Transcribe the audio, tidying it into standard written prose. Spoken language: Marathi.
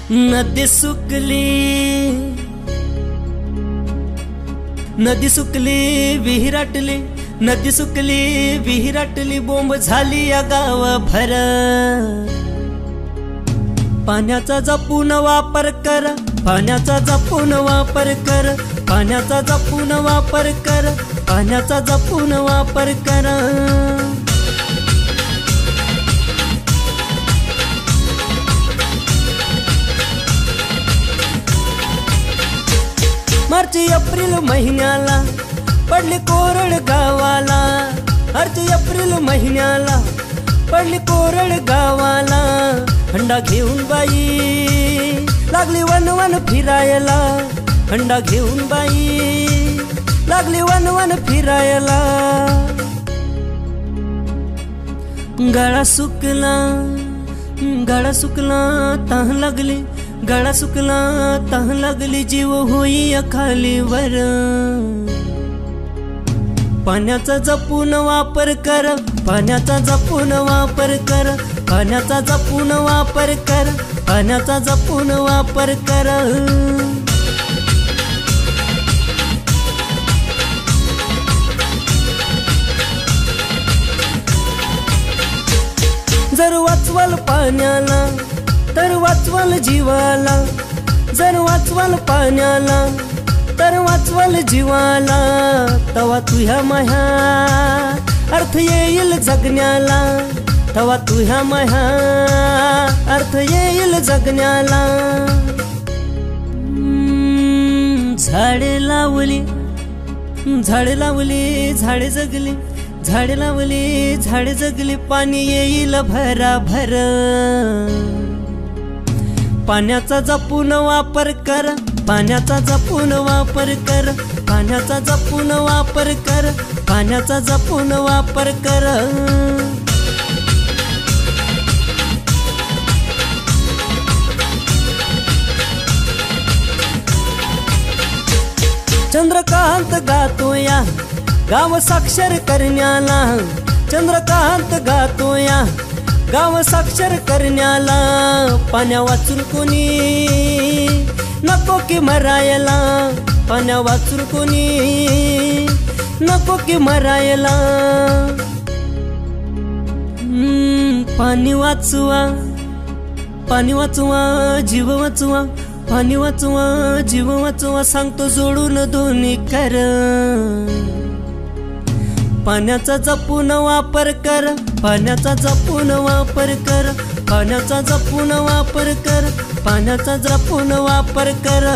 नदी सुकली विहिराटली, नदी सुकली विहिराटली, बोंब झाली या गावभर। पाण्याचा जपून वापर कर, पाण्याचा जपून वापर कर, पाण्याचा जपून वापर कर, पाण्याचा जपून वापर कर। मार्च एप्रिल महिन्याला पडली कोरड गावाला, मार्च एप्रिल महिन्याला पडली कोरड गावाला। हंडा घेऊन बाई लागली वन वन फिरायला, हंडा घेऊन बाई लागली वन वन फिरायला। गळा सुकला, गळा सुकला तह लागली, गळा सुकला तह लागली, जीव होई खालीवर। पाण्याचा जपून वापर कर, पाण्याचा जपून वापर कर, पाण्याचा जपून वापर कर, पाण्याचा जपून वापर कर। जर वाचवाल पाण्याला तर वाचवाल जीवाला, जर वाचवाल पाण्याला तर वाचवाल जीवाला। तवा तुझ्या माया अर्थ येईल जगण्याला, तवा तुझ्या माया अर्थ येईल जगण्याला। झाडे लावली, झाडे लावली, झाडे जगली, झाडे लावली, झाडे जगली, पाणी येईल भराभर। पाण्याचा जपून वापर कर, पाण्याचा जपून वापर कर, पाण्याचा जपून वापर कर, पाण्याचा जपून वापर कर। चंद्रकांत गातोया गाव साक्षर करण्याला, चंद्रकांत गातोया गाव साक्षर करण्याला। पाण्या वाचून कोणी नको की मरायला, पाण्या वाचून कोणी नको की मरायला। पाणी वाचवा, पाणी वाचवा, जीव वाचवा, पाणी वाचवा, जीव वाचवा, सांगतो जोडून दोन्ही कर। पाण्याचा जपून वापर कर, पाण्याचा जपून वापर कर, पाण्याचा जपून वापर कर, पाण्याचा जपून वापर कर।